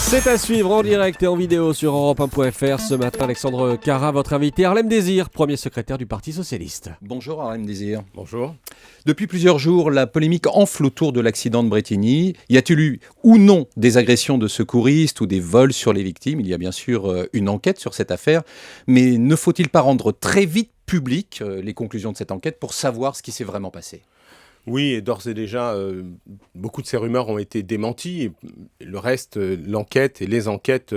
C'est à suivre en direct et en vidéo sur Europe1.fr. Ce matin, Alexandre Cara, votre invité, Harlem Désir, premier secrétaire du Parti Socialiste. Bonjour Harlem Désir. Bonjour. Depuis plusieurs jours, la polémique enfle autour de l'accident de Brétigny. Y a-t-il eu ou non des agressions de secouristes ou des vols sur les victimes? Il y a bien sûr une enquête sur cette affaire. Mais ne faut-il pas rendre très vite publiques les conclusions de cette enquête pour savoir ce qui s'est vraiment passé? Oui, et d'ores et déjà, beaucoup de ces rumeurs ont été démenties. Et le reste, l'enquête et les enquêtes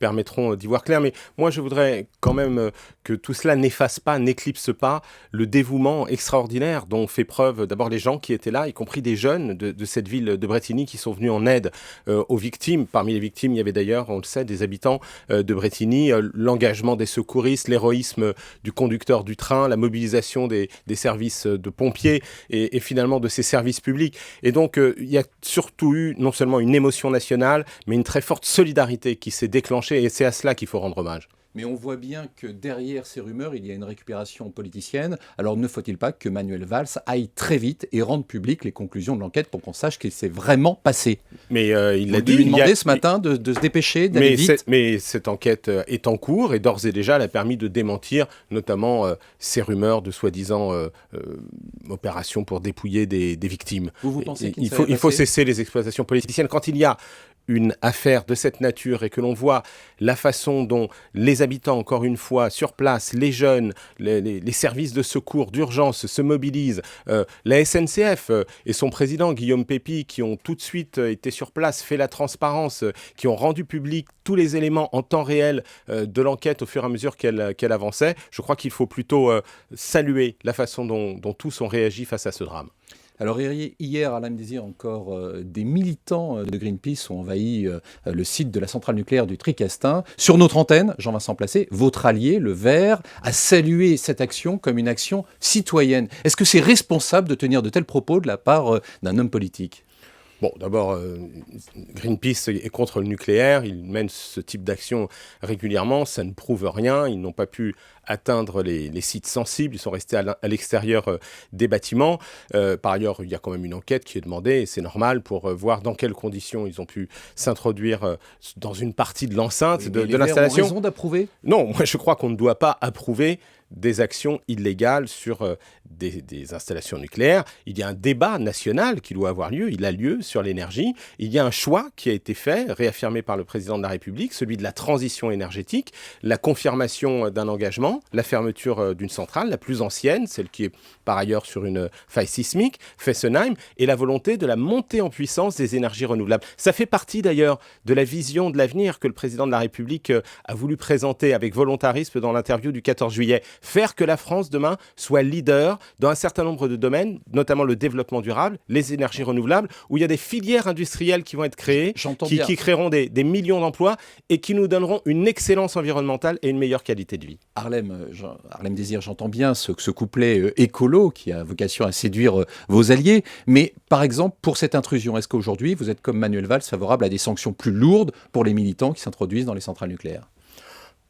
permettront d'y voir clair. Mais moi, je voudrais quand même que tout cela n'efface pas, n'éclipse pas le dévouement extraordinaire dont fait preuve d'abord les gens qui étaient là, y compris des jeunes de cette ville de Brétigny qui sont venus en aide aux victimes. Parmi les victimes, il y avait d'ailleurs, on le sait, des habitants de Brétigny, l'engagement des secouristes, l'héroïsme du conducteur du train, la mobilisation des services de pompiers et finalement de ces services publics. Et donc, il y a surtout eu non seulement une émotion nationale, mais une très forte solidarité qui s'est déclenchée. Et c'est à cela qu'il faut rendre hommage. Mais on voit bien que derrière ces rumeurs, il y a une récupération politicienne. Alors ne faut-il pas que Manuel Valls aille très vite et rende publiques les conclusions de l'enquête pour qu'on sache ce qui s'est vraiment passé? Mais il a dû lui demander ce matin de se dépêcher, d'aller vite. Mais cette enquête est en cours et d'ores et déjà, elle a permis de démentir notamment ces rumeurs de soi-disant opérations pour dépouiller des victimes. Vous pensez il faut cesser les exploitations politiciennes. Quand il y a une affaire de cette nature et que l'on voit la façon dont les habitants, encore une fois, sur place, les jeunes, les services de secours, d'urgence se mobilisent, la SNCF et son président Guillaume Pépi qui ont tout de suite été sur place, fait la transparence, qui ont rendu public tous les éléments en temps réel de l'enquête au fur et à mesure qu'elle avançait, je crois qu'il faut plutôt saluer la façon dont tous ont réagi face à ce drame. Alors hier, Harlem Désir, encore des militants de Greenpeace ont envahi le site de la centrale nucléaire du Tricastin. Sur notre antenne, Jean-Vincent Placé, votre allié, le Vert, a salué cette action comme une action citoyenne. Est-ce que c'est responsable de tenir de tels propos de la part d'un homme politique ? Bon, d'abord, Greenpeace est contre le nucléaire, ils mènent ce type d'action régulièrement, ça ne prouve rien, ils n'ont pas pu atteindre les sites sensibles, ils sont restés à l'extérieur des bâtiments. Par ailleurs, il y a quand même une enquête qui est demandée, et c'est normal, pour voir dans quelles conditions ils ont pu s'introduire dans une partie de l'enceinte de l'installation. Ont raison d'approuver ? Non, moi je crois qu'on ne doit pas approuver des actions illégales sur des installations nucléaires. Il y a un débat national qui doit avoir lieu, il a lieu sur l'énergie. Il y a un choix qui a été fait, réaffirmé par le président de la République, celui de la transition énergétique, la confirmation d'un engagement, la fermeture d'une centrale, la plus ancienne, celle qui est par ailleurs sur une faille sismique, Fessenheim, et la volonté de la montée en puissance des énergies renouvelables. Ça fait partie d'ailleurs de la vision de l'avenir que le président de la République a voulu présenter avec volontarisme dans l'interview du 14 juillet. Faire que la France, demain, soit leader dans un certain nombre de domaines, notamment le développement durable, les énergies renouvelables, où il y a des filières industrielles qui vont être créées, qui créeront des millions d'emplois et qui nous donneront une excellence environnementale et une meilleure qualité de vie. Harlem Désir, j'entends bien ce couplet écolo qui a vocation à séduire vos alliés, mais par exemple, pour cette intrusion, est-ce qu'aujourd'hui, vous êtes comme Manuel Valls favorable à des sanctions plus lourdes pour les militants qui s'introduisent dans les centrales nucléaires ?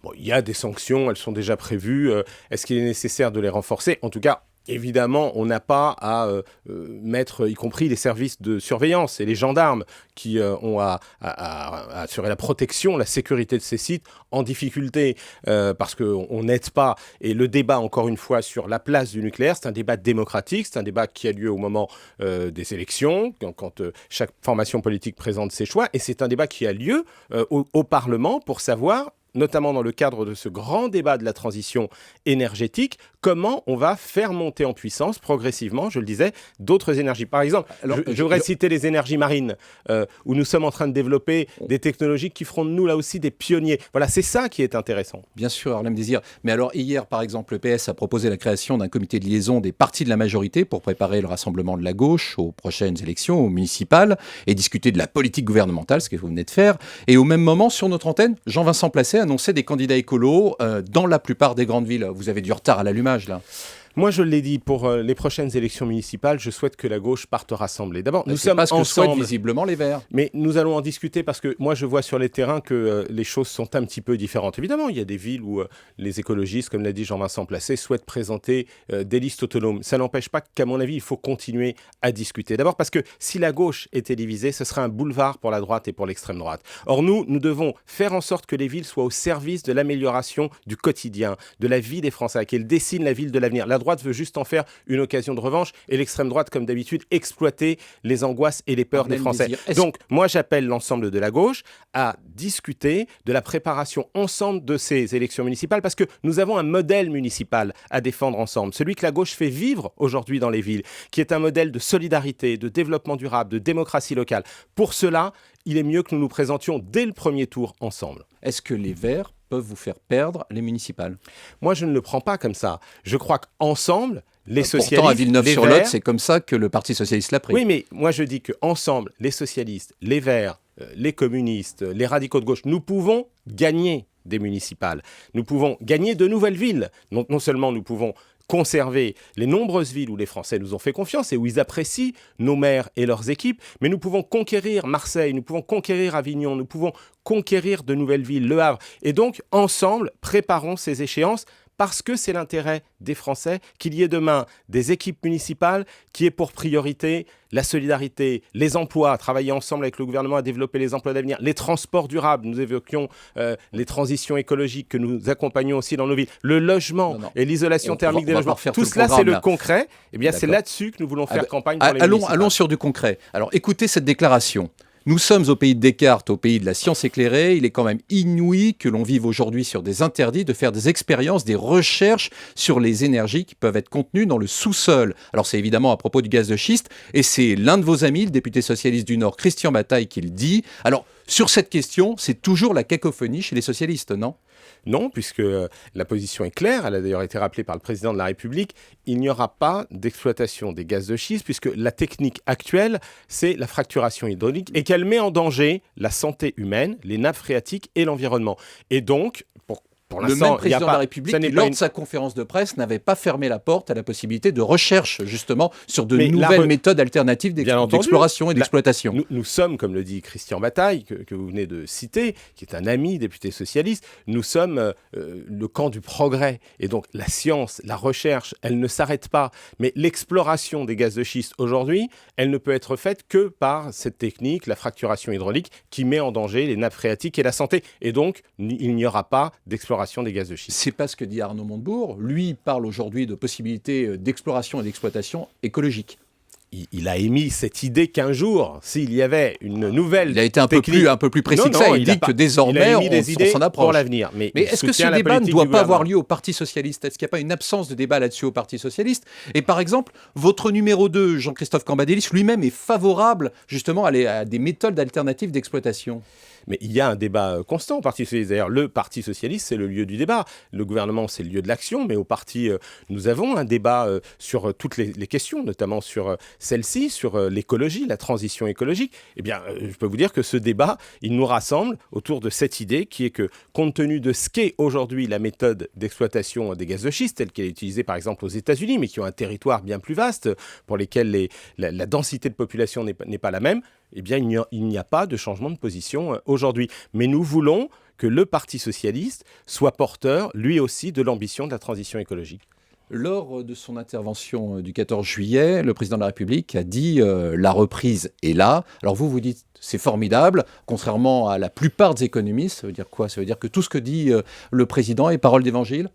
Bon, il y a des sanctions, elles sont déjà prévues. Est-ce qu'il est nécessaire de les renforcer ? En tout cas, évidemment, on n'a pas à mettre, y compris les services de surveillance et les gendarmes qui ont à assurer la protection, la sécurité de ces sites en difficulté parce qu'on n'aide pas. Et le débat, encore une fois, sur la place du nucléaire, c'est un débat démocratique, c'est un débat qui a lieu au moment des élections, quand chaque formation politique présente ses choix, et c'est un débat qui a lieu au Parlement pour savoir, notamment dans le cadre de ce grand débat de la transition énergétique, comment on va faire monter en puissance progressivement, je le disais, d'autres énergies. Par exemple, je voudrais citer les énergies marines, où nous sommes en train de développer des technologies qui feront de nous là aussi des pionniers. Voilà, c'est ça qui est intéressant. Bien sûr, Harlem Désir. Mais alors hier, par exemple, le PS a proposé la création d'un comité de liaison des partis de la majorité pour préparer le rassemblement de la gauche aux prochaines élections, aux municipales, et discuter de la politique gouvernementale, ce que vous venez de faire. Et au même moment, sur notre antenne, Jean-Vincent Placé annonçait des candidats écolos dans la plupart des grandes villes. Vous avez du retard à l'allumage, là. Moi, je l'ai dit, pour les prochaines élections municipales, je souhaite que la gauche parte rassemblée. D'abord, nous C'est sommes pas ce que souhaitent ensemble. visiblement les Verts. Mais nous allons en discuter parce que moi, je vois sur les terrains que les choses sont un petit peu différentes. Évidemment, il y a des villes où les écologistes, comme l'a dit Jean-Vincent Placé, souhaitent présenter des listes autonomes. Ça n'empêche pas qu'à mon avis, il faut continuer à discuter. D'abord parce que si la gauche était divisée, ce serait un boulevard pour la droite et pour l'extrême droite. Or, nous devons faire en sorte que les villes soient au service de l'amélioration du quotidien, de la vie des Français, qu'elles dessinent la ville de l'avenir. La droite veut juste en faire une occasion de revanche et l'extrême droite, comme d'habitude, exploiter les angoisses et les peurs des Français. Donc, moi, j'appelle l'ensemble de la gauche à discuter de la préparation ensemble de ces élections municipales parce que nous avons un modèle municipal à défendre ensemble, celui que la gauche fait vivre aujourd'hui dans les villes, qui est un modèle de solidarité, de développement durable, de démocratie locale. Pour cela, il est mieux que nous nous présentions dès le premier tour ensemble. Est-ce que les Verts peuvent vous faire perdre les municipales? Moi, je ne le prends pas comme ça. Je crois qu'ensemble, les socialistes, pourtant, à les Villeneuve-sur-Lot, Verts... c'est comme ça que le Parti socialiste l'a pris. Oui, mais moi, je dis qu'ensemble, les socialistes, les Verts, les communistes, les radicaux de gauche, nous pouvons gagner des municipales. Nous pouvons gagner de nouvelles villes. Non seulement nous pouvons conserver les nombreuses villes où les Français nous ont fait confiance et où ils apprécient nos maires et leurs équipes, mais nous pouvons conquérir Marseille, nous pouvons conquérir Avignon, nous pouvons conquérir de nouvelles villes, Le Havre. Et donc, ensemble, préparons ces échéances parce que c'est l'intérêt des Français qu'il y ait demain des équipes municipales qui aient pour priorité la solidarité, les emplois, travailler ensemble avec le gouvernement à développer les emplois d'avenir, les transports durables, nous évoquions les transitions écologiques que nous accompagnons aussi dans nos villes, le logement et l'isolation thermique des logements. Tout cela, c'est le concret. Eh bien, c'est là-dessus que nous voulons faire campagne pour les municipales. Allons sur du concret. Alors, écoutez cette déclaration. Nous sommes au pays de Descartes, au pays de la science éclairée. Il est quand même inouï que l'on vive aujourd'hui sur des interdits, de faire des expériences, des recherches sur les énergies qui peuvent être contenues dans le sous-sol. Alors c'est évidemment à propos du gaz de schiste, et c'est l'un de vos amis, le député socialiste du Nord, Christian Bataille, qui le dit. Alors, sur cette question, c'est toujours la cacophonie chez les socialistes, non ? Non, puisque la position est claire, elle a d'ailleurs été rappelée par le président de la République, il n'y aura pas d'exploitation des gaz de schiste, puisque la technique actuelle, c'est la fracturation hydraulique, et qu'elle met en danger la santé humaine, les nappes phréatiques et l'environnement. Et donc, pour le même président de la République, qui, lors de sa conférence de presse, n'avait pas fermé la porte à la possibilité de recherche, justement, sur de nouvelles méthodes alternatives d'exploration et d'exploitation. Nous sommes, comme le dit Christian Bataille, que vous venez de citer, qui est un ami député socialiste, nous sommes le camp du progrès. Et donc, la science, la recherche, elle ne s'arrête pas. Mais l'exploration des gaz de schiste, aujourd'hui, elle ne peut être faite que par cette technique, la fracturation hydraulique, qui met en danger les nappes phréatiques et la santé. Et donc, il n'y aura pas d'exploration des gaz de schiste. C'est pas ce que dit Arnaud Montebourg. Lui parle aujourd'hui de possibilités d'exploration et d'exploitation écologique. Il a émis cette idée qu'un jour, s'il y avait une nouvelle technique... Il a été un peu plus précis que ça. Il dit que désormais, on s'en approche. Pour l'avenir. Mais est-ce que ce débat ne doit pas avoir lieu au Parti socialiste ? Est-ce qu'il n'y a pas une absence de débat là-dessus au Parti socialiste ? Et par exemple, votre numéro 2, Jean-Christophe Cambadélis, lui-même est favorable justement à des méthodes alternatives d'exploitation. Mais il y a un débat constant au Parti socialiste. D'ailleurs, le Parti socialiste, c'est le lieu du débat. Le gouvernement, c'est le lieu de l'action. Mais au Parti, nous avons un débat sur toutes les questions, notamment sur celle-ci, sur l'écologie, la transition écologique. Eh bien, je peux vous dire que ce débat, il nous rassemble autour de cette idée qui est que, compte tenu de ce qu'est aujourd'hui la méthode d'exploitation des gaz de schiste, telle qu'elle est utilisée par exemple aux États-Unis, mais qui ont un territoire bien plus vaste, pour lesquels la densité de population n'est pas la même, eh bien, il n'y a pas de changement de position aujourd'hui. Mais nous voulons que le Parti socialiste soit porteur, lui aussi, de l'ambition de la transition écologique. Lors de son intervention du 14 juillet, le président de la République a dit la reprise est là. Alors vous dites c'est formidable, contrairement à la plupart des économistes. Ça veut dire quoi ? Ça veut dire que tout ce que dit le président est parole d'évangile ?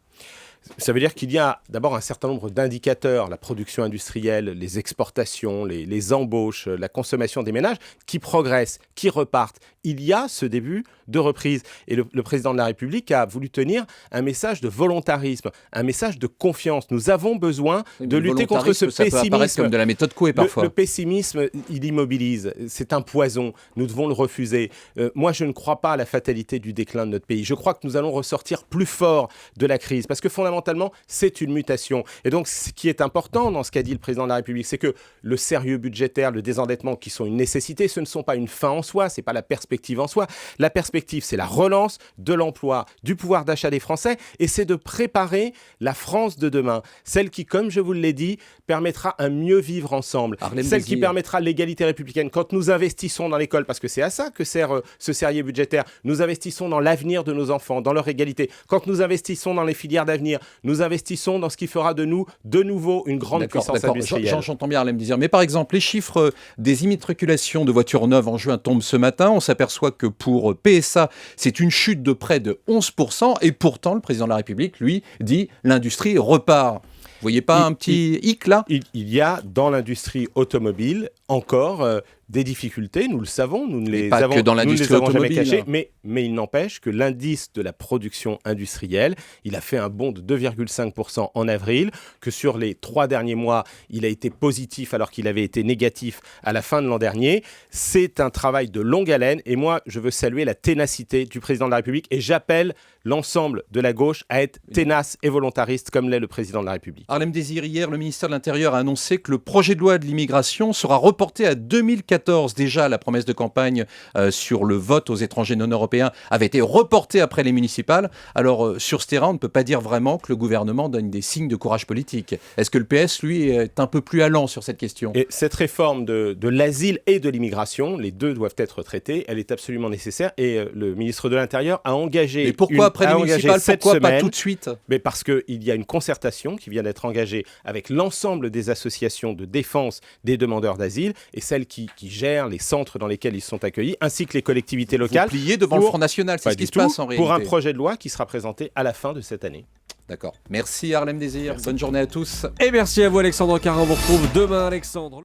Ça veut dire qu'il y a d'abord un certain nombre d'indicateurs, la production industrielle, les exportations, les embauches, la consommation des ménages, qui progressent, qui repartent. Il y a ce début de reprise. Et le président de la République a voulu tenir un message de volontarisme, un message de confiance. Nous avons besoin de lutter contre ce pessimisme. Ça peut apparaître comme de la méthode Coué parfois. Le pessimisme, il immobilise. C'est un poison. Nous devons le refuser. Moi, je ne crois pas à la fatalité du déclin de notre pays. Je crois que nous allons ressortir plus fort de la crise. Parce que fondamentalement, fondamentalement, c'est une mutation. Et donc, ce qui est important dans ce qu'a dit le président de la République, c'est que le sérieux budgétaire, le désendettement, qui sont une nécessité, ce ne sont pas une fin en soi, ce n'est pas la perspective en soi. La perspective, c'est la relance de l'emploi, du pouvoir d'achat des Français, et c'est de préparer la France de demain. Celle qui, comme je vous l'ai dit, permettra un mieux vivre ensemble. Celle qui permettra l'égalité républicaine. Quand nous investissons dans l'école, parce que c'est à ça que sert ce sérieux budgétaire, nous investissons dans l'avenir de nos enfants, dans leur égalité. Quand nous investissons dans les filières d'avenir, nous investissons dans ce qui fera de nous, de nouveau, une grande puissance industrielle. J'entends bien Harlem Désir. Mais par exemple, les chiffres des immatriculations de voitures neuves en juin tombent ce matin. On s'aperçoit que pour PSA, c'est une chute de près de 11%. Et pourtant, le président de la République, lui, dit l'industrie repart. Vous voyez pas un petit hic là ? Il y a dans l'industrie automobile encore des difficultés, nous le savons, nous ne les avons jamais cachées, mais il n'empêche que l'indice de la production industrielle, il a fait un bond de 2,5% en avril, que sur les 3 derniers mois, il a été positif alors qu'il avait été négatif à la fin de l'an dernier. C'est un travail de longue haleine et moi, je veux saluer la ténacité du président de la République et j'appelle l'ensemble de la gauche à être ténace et volontariste comme l'est le président de la République. Harlem Désir, hier, le ministère de l'Intérieur a annoncé que le projet de loi de l'immigration sera reporté à 2014. Déjà, la promesse de campagne sur le vote aux étrangers non européens avait été reportée après les municipales. Alors, sur ce terrain, on ne peut pas dire vraiment que le gouvernement donne des signes de courage politique. Est-ce que le PS, lui, est un peu plus allant sur cette question ? Et cette réforme de l'asile et de l'immigration, les deux doivent être traités, elle est absolument nécessaire et le ministre de l'Intérieur a engagé... Mais pourquoi après les municipales, pourquoi pas tout de suite ? Mais parce qu'il y a une concertation qui vient d'être engagée avec l'ensemble des associations de défense des demandeurs d'asile et celles qui gèrent les centres dans lesquels ils sont accueillis, ainsi que les collectivités locales. Vous pliez devant le Front National, c'est ce qui se passe en réalité. Pour un projet de loi qui sera présenté à la fin de cette année. D'accord. Merci Harlem Désir. Bonne journée à tous. Et merci à vous Alexandre Carin. On vous retrouve demain Alexandre.